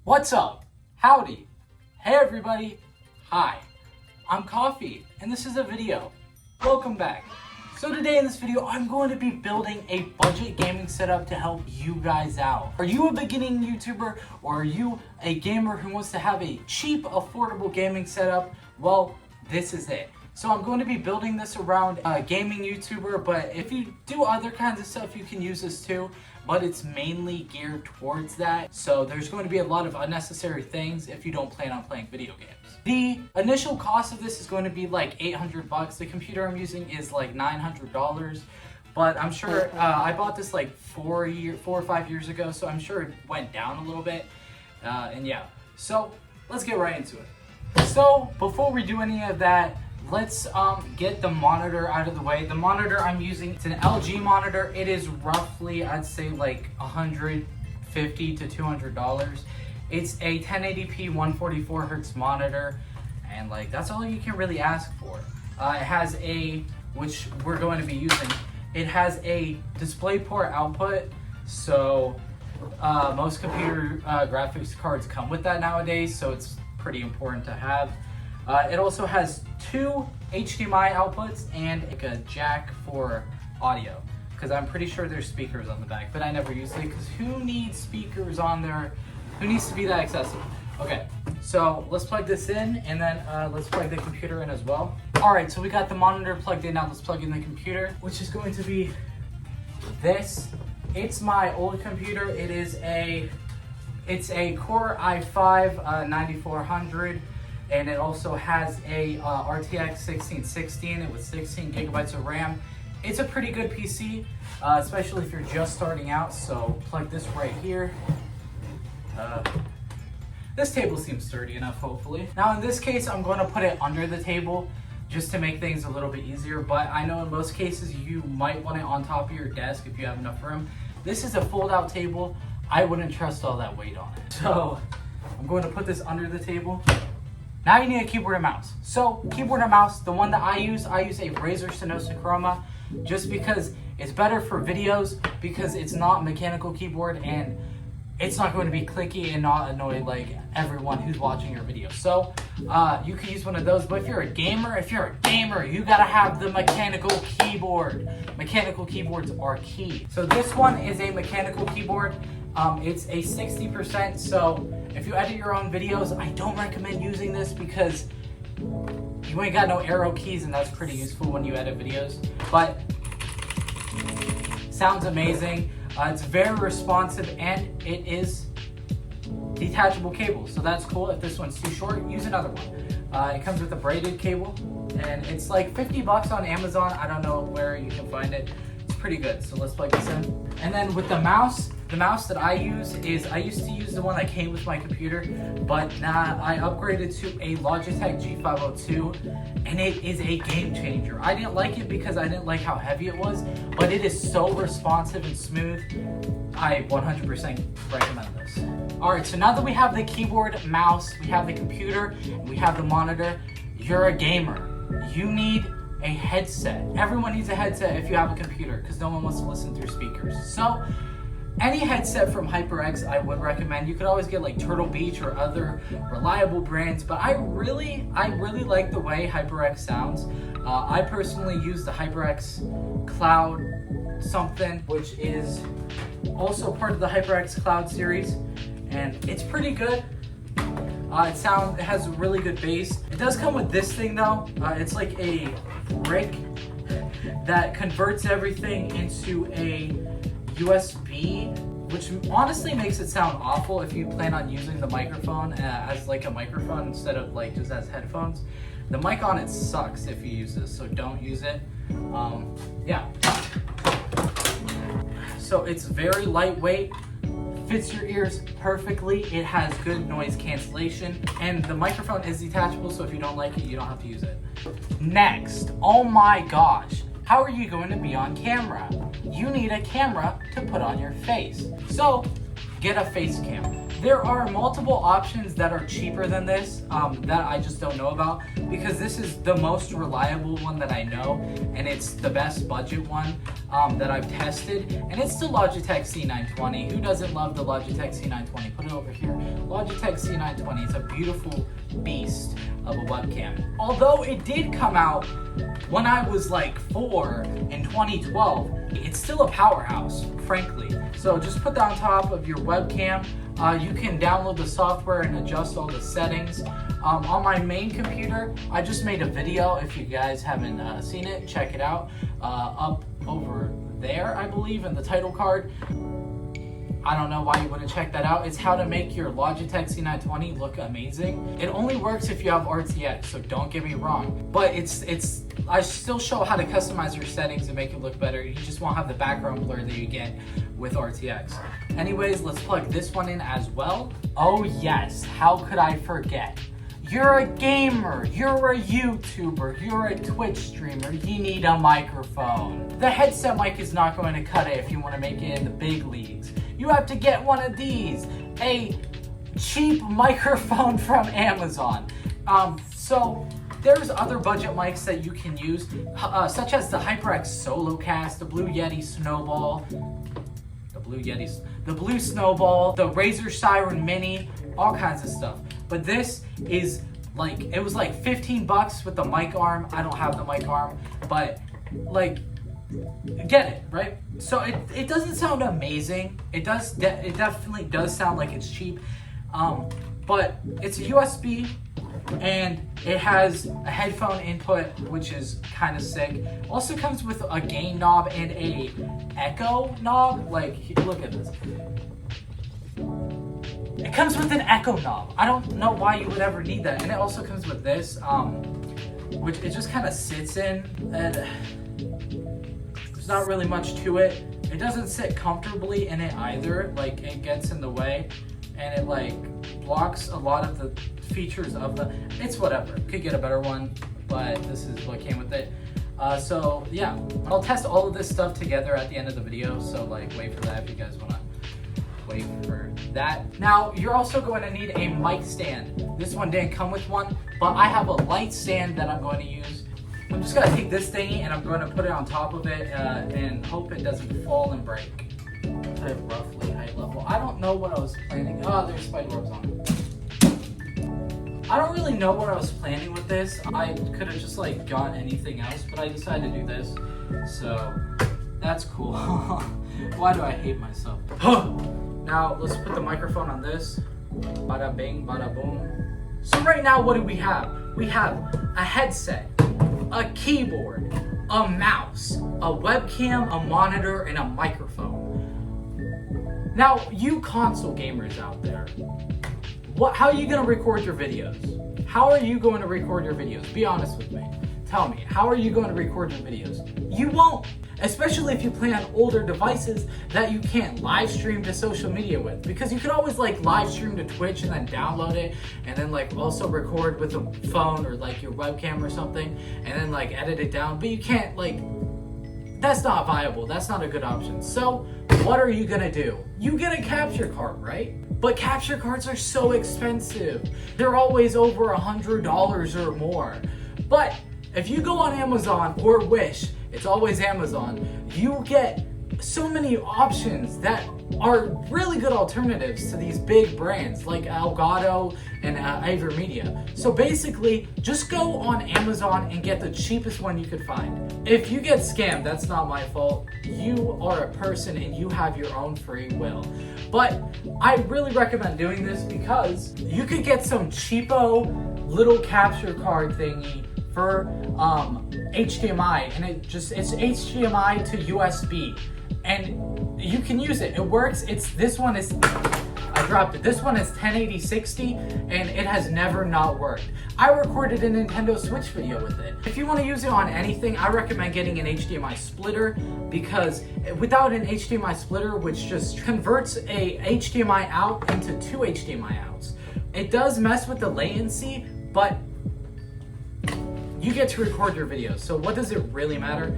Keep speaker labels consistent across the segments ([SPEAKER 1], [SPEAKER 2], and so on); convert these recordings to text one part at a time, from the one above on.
[SPEAKER 1] What's up? Howdy. Hey everybody. Hi. I'm Coffee and this is a video. Welcome back. So today in this video, I'm going to be building a budget gaming setup to help you guys out. Are you a beginning YouTuber or are you a gamer who wants to have a cheap, affordable gaming setup? Well, this is it. So I'm going to be building this around a gaming YouTuber, but if you do other kinds of stuff, you can use this too. But it's mainly geared towards that. So there's going to be a lot of unnecessary things if you don't plan on playing video games. The initial cost of this is going to be like 800 bucks. The computer I'm using is like $900, but I'm sure I bought this like 4 or 5 years ago, so I'm sure it went down a little bit. And yeah, so let's get right into it. So before we do any of that, let's get the monitor out of the way. The monitor I'm using, it's an LG monitor. It is roughly, I'd say like $150 to $200. It's a 1080p 144 hertz monitor, and like that's all you can really ask for. It has which we're going to be using, it has a DisplayPort output, so most computer graphics cards come with that nowadays, so it's pretty important to have. It also has 2 HDMI outputs and like a jack for audio, because I'm pretty sure there's speakers on the back, but I never use it because who needs speakers on there? Who needs to be that accessible? Okay, so let's plug this in, and then let's plug the computer in as well. All right, so we got the monitor plugged in. Now let's plug in the computer, which is going to be this. It's my old computer. It's a Core i5 9400. And it also has a RTX 1616 with 16 gigabytes of RAM. It's a pretty good PC, especially if you're just starting out. So plug this right here. This table seems sturdy enough, hopefully. Now in this case, I'm going to put it under the table just to make things a little bit easier. But I know in most cases you might want it on top of your desk if you have enough room. This is a fold-out table. I wouldn't trust all that weight on it. So I'm going to put this under the table. Now you need a keyboard and mouse. So keyboard and mouse, the one that I use a Razer Synosa Chroma, just because it's better for videos, because it's not a mechanical keyboard and it's not going to be clicky and not annoy like everyone who's watching your video. So you can use one of those, but if you're a gamer, you gotta have the mechanical keyboard. Mechanical keyboards are key. So this one is a mechanical keyboard. It's a 60%, so if you edit your own videos, I don't recommend using this because you ain't got no arrow keys, and that's pretty useful when you edit videos. But sounds amazing. It's very responsive, and it is detachable cable, so that's cool. If this one's too short, use another one. It comes with a braided cable, and it's like 50 bucks on Amazon. I don't know where you can find it. It's pretty good. So let's plug this in. And then with the mouse that I use is, I used to use the one that came with my computer, but now I upgraded to a Logitech G502, and it is a game changer. I didn't like it because I didn't like how heavy it was, but it is so responsive and smooth. I 100% recommend this. All right, so now that we have the keyboard, mouse, we have the computer, and we have the monitor, you're a gamer. You need a headset. Everyone needs a headset if you have a computer, because no one wants to listen through speakers. So any headset from HyperX I would recommend. You could always get like Turtle Beach or other reliable brands, but I really like the way HyperX sounds. I personally use the HyperX Cloud something, which is also part of the HyperX Cloud series, and it's pretty good. It has a really good bass. It does come with this thing though. It's like a brick that converts everything into a USB, which honestly makes it sound awful if you plan on using the microphone as like a microphone instead of like just as headphones. The mic on it sucks if you use this, so don't use it. Yeah. So it's very lightweight, fits your ears perfectly. It has good noise cancellation, and the microphone is detachable, so if you don't like it, you don't have to use it. Next, oh my gosh, how are you going to be on camera? You need a camera to put on your face. So get a face cam. There are multiple options that are cheaper than this that I just don't know about, because this is the most reliable one that I know, and it's the best budget one that I've tested, and it's the Logitech C920. Who doesn't love the Logitech C920? Put it over here. Logitech C920. It's a beautiful beast of a webcam. Although it did come out when I was like 4 in 2012, it's still a powerhouse, frankly. So just put that on top of your webcam. You can download the software and adjust all the settings. On my main computer, I just made a video. If you guys haven't seen it, check it out. Up over there, I believe, in the title card. I don't know why you wouldn't check that out. It's how to make your Logitech C920 look amazing. It only works if you have RTX, so don't get me wrong. But I still show how to customize your settings and make it look better. You just won't have the background blur that you get with RTX. Anyways, let's plug this one in as well. Oh yes, how could I forget? You're a gamer, you're a YouTuber, you're a Twitch streamer, you need a microphone. The headset mic is not going to cut it if you want to make it in the big leagues. You have to get one of these, a cheap microphone from Amazon. So there's other budget mics that you can use, such as the HyperX SoloCast, the Blue Yeti Snowball, the Blue Snowball, the Razer Siren Mini, all kinds of stuff. But this is like, it was like 15 bucks with the mic arm. I don't have the mic arm, but like, get it, right? So it doesn't sound amazing. It definitely does sound like it's cheap, but it's a USB and it has a headphone input, which is kind of sick. Also comes with a gain knob and a echo knob. Like, look at this. It comes with an echo knob. I don't know why you would ever need that. And it also comes with this, which it just kind of sits in, and there's not really much to it. It doesn't sit comfortably in it either. Like, it gets in the way, and it like blocks a lot of the features of the, it's whatever. Could get a better one, but this is what came with it. So yeah, I'll test all of this stuff together at the end of the video. So like, wait for that if you guys want to wait for that. Now, you're also going to need a mic stand. This one didn't come with one, but I have a light stand that I'm going to use. I'm just gonna take this thingy and I'm going to put it on top of it and hope it doesn't fall and break. At roughly high level. I don't know what I was planning. Oh, there's spider webs on it. I don't really know what I was planning with this. I could have just like got anything else, but I decided to do this. So that's cool. Why do I hate myself? Now let's put the microphone on this. Bada bing, bada boom. So right now, what do we have? We have a headset, a keyboard, a mouse, a webcam, a monitor, and a microphone. Now, you console gamers out there, how are you gonna record your videos? How are you going to record your videos? Be honest with me. Tell me, how are you going to record your videos? You won't. Especially if you play on older devices that you can't live stream to social media with, because you could always like live stream to Twitch and then download it and then like also record with a phone or like your webcam or something and then like edit it down, but you can't, like, that's not viable. That's not a good option. So what are you gonna do? You get a capture card, right? But capture cards are so expensive. They're always over $100 or more. But if you go on Amazon or Wish, it's always Amazon, you get so many options that are really good alternatives to these big brands like Elgato and Ivermedia. So basically, just go on Amazon and get the cheapest one you could find. If you get scammed, that's not my fault. You are a person and you have your own free will. But I really recommend doing this because you could get some cheapo little capture card thingy for HDMI, and it's HDMI to USB, and you can use it. It works. I dropped it. This one is 1080/60, and it has never not worked. I recorded a Nintendo Switch video with it. If you want to use it on anything, I recommend getting an HDMI splitter, because without an HDMI splitter, which just converts a HDMI out into two HDMI outs, it does mess with the latency, but you get to record your videos, so what does it really matter?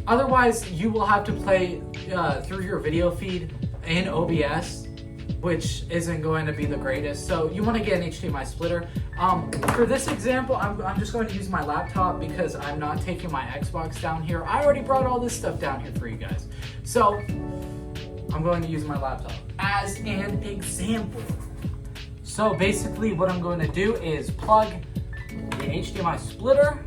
[SPEAKER 1] Otherwise, you will have to play through your video feed in OBS, which isn't going to be the greatest. So you want to get an HDMI splitter. For this example, I'm just going to use my laptop because I'm not taking my Xbox down here. I already brought all this stuff down here for you guys. So I'm going to use my laptop as an example. So basically what I'm going to do is plug the HDMI splitter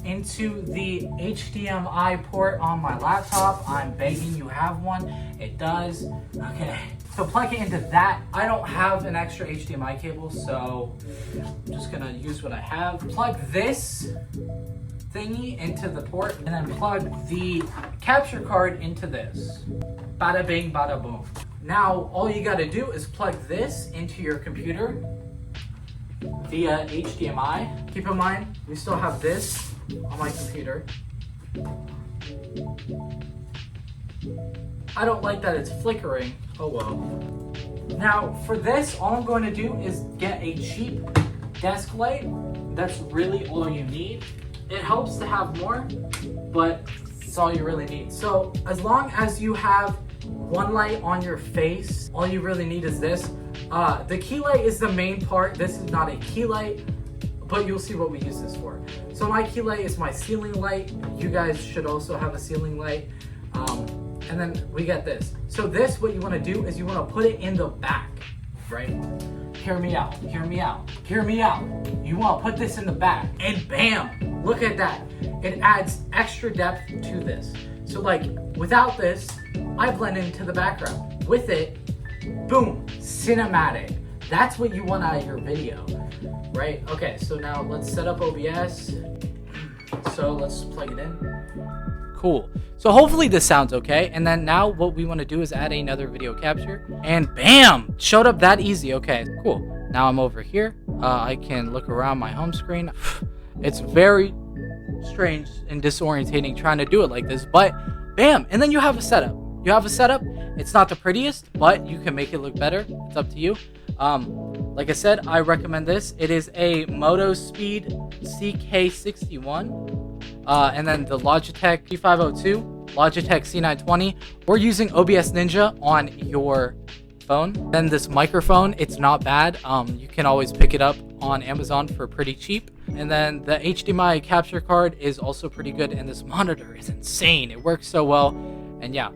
[SPEAKER 1] into the HDMI port on my laptop. I'm begging you have one. It does. Okay, so plug it into that. I don't have an extra HDMI cable, so I'm just gonna use what I have. Plug this thingy into the port and then plug the capture card into this. Bada bing, bada boom. Now, all you gotta do is plug this into your computer via HDMI. Keep in mind, we still have this on my computer. I don't like that it's flickering. Oh well. Now for this, all I'm going to do is get a cheap desk light. That's really all you need. It helps to have more, but it's all you really need. So as long as you have one light on your face, all you really need is this. The key light is the main part. This is not a key light, but you'll see what we use this for. So my key light is my ceiling light. You guys should also have a ceiling light. And then we get this. So this, what you want to do is you want to put it in the back, right? Hear me out, hear me out, hear me out. You want to put this in the back and bam, look at that. It adds extra depth to this. So like without this, I blend into the background. With it, boom, cinematic. That's what you want out of your video, right? Okay, so now let's set up OBS. So let's plug it in. Cool. So hopefully this sounds okay. And then now what we want to do is add another video capture. And bam! Showed up that easy. Okay, cool. Now I'm over here. I can look around my home screen. It's very strange and disorientating trying to do it like this. But bam! And then you have a setup. You have a setup. It's not the prettiest, but you can make it look better. It's up to you. Like I said, I recommend this. It is a Moto Speed CK61. And then the Logitech P502, Logitech C920, or using OBS Ninja on your phone. Then this microphone, it's not bad. You can always pick it up on Amazon for pretty cheap. And then the HDMI capture card is also pretty good. And this monitor is insane. It works so well. And yeah.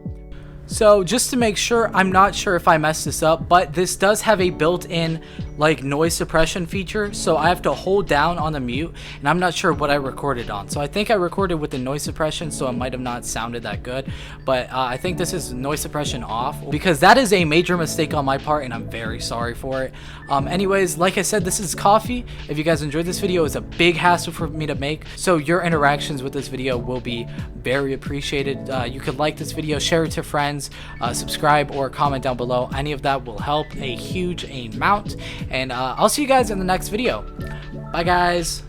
[SPEAKER 1] So just to make sure, I'm not sure if I messed this up, but this does have a built-in like noise suppression feature. So I have to hold down on the mute, and I'm not sure what I recorded on. So I think I recorded with the noise suppression, so it might have not sounded that good. But I think this is noise suppression off, because that is a major mistake on my part, and I'm very sorry for it. Anyways, like I said, this is Coffee. If you guys enjoyed this video, it's a big hassle for me to make. So your interactions with this video will be very appreciated. You could like this video, share it to friends, subscribe or comment down below. Any of that will help a huge amount. And I'll see you guys in the next video. Bye guys.